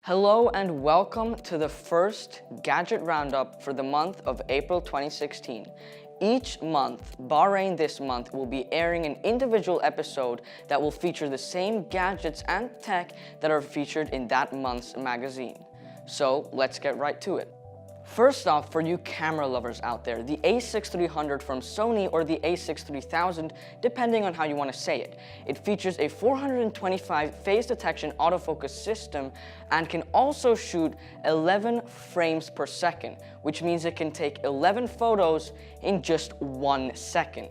Hello and welcome to the first Gadget Roundup for the month of April 2016. Each month, Bahrain This Month will be airing an individual episode that will feature the same gadgets and tech that are featured in that month's magazine. So let's get right to it. First off, for you camera lovers out there, the a6300 from Sony or the a63,000, depending on how you want to say it. It features a 425 phase detection autofocus system and can also shoot 11 frames per second, which means it can take 11 photos in just 1 second.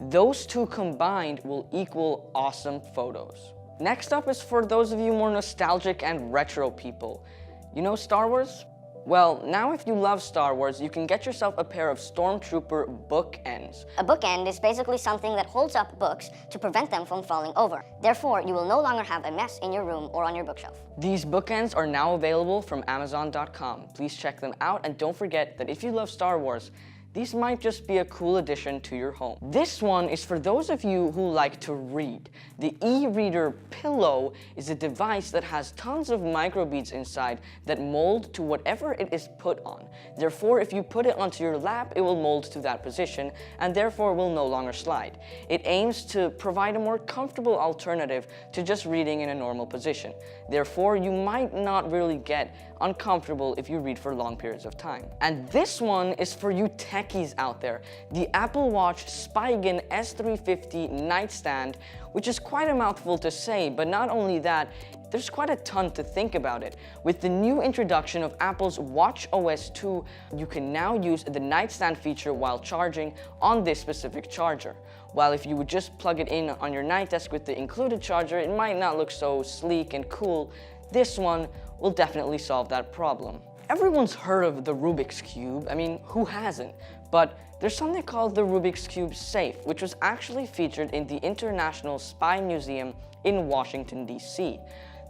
Those two combined will equal awesome photos. Next up is for those of you more nostalgic and retro people. You know Star Wars? Well, now if you love Star Wars, you can get yourself a pair of Stormtrooper bookends. A bookend is basically something that holds up books to prevent them from falling over. Therefore, you will no longer have a mess in your room or on your bookshelf. These bookends are now available from Amazon.com. Please check them out, and don't forget that if you love Star Wars, these might just be a cool addition to your home. This one is for those of you who like to read. The e-reader Pillow is a device that has tons of microbeads inside that mold to whatever it is put on. Therefore, if you put it onto your lap, it will mold to that position and therefore will no longer slide. It aims to provide a more comfortable alternative to just reading in a normal position. Therefore, you might not really get uncomfortable if you read for long periods of time. And this one is for you techies out there, the Apple Watch Spigen S350 nightstand, which is quite a mouthful to say, but not only that, there's quite a ton to think about it. With the new introduction of Apple's watchOS 2, you can now use the nightstand feature while charging on this specific charger. While if you would just plug it in on your night desk with the included charger, it might not look so sleek and cool. This one will definitely solve that problem. Everyone's heard of the Rubik's Cube. I mean, who hasn't? But there's something called the Rubik's Cube Safe, which was actually featured in the International Spy Museum in Washington, D.C.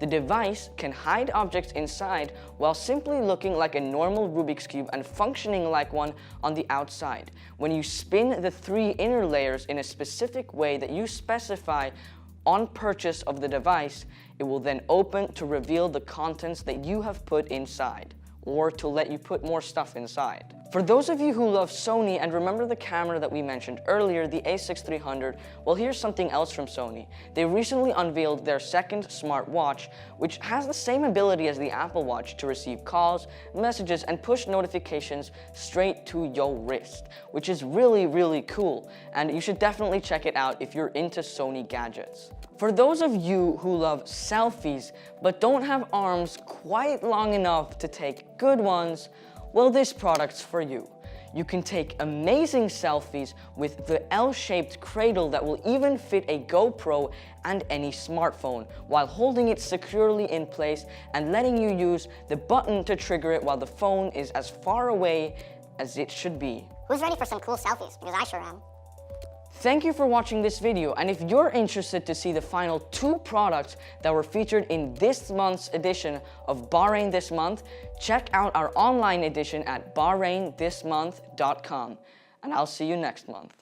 The device can hide objects inside while simply looking like a normal Rubik's Cube and functioning like one on the outside. When you spin the 3 inner layers in a specific way that you specify on purchase of the device, it will then open to reveal the contents that you have put inside, or to let you put more stuff inside. For those of you who love Sony and remember the camera that we mentioned earlier, the a6300, well, here's something else from Sony. They recently unveiled their second smartwatch, which has the same ability as the Apple Watch to receive calls, messages, and push notifications straight to your wrist, which is really, really cool, and you should definitely check it out if you're into Sony gadgets. For those of you who love selfies but don't have arms quite long enough to take good ones, well, this product's for you. You can take amazing selfies with the L-shaped cradle that will even fit a GoPro and any smartphone, while holding it securely in place and letting you use the button to trigger it while the phone is as far away as it should be. Who's ready for some cool selfies? Because I sure am. Thank you for watching this video, and if you're interested to see the final 2 products that were featured in this month's edition of Bahrain This Month, check out our online edition at bahrainthismonth.com, and I'll see you next month.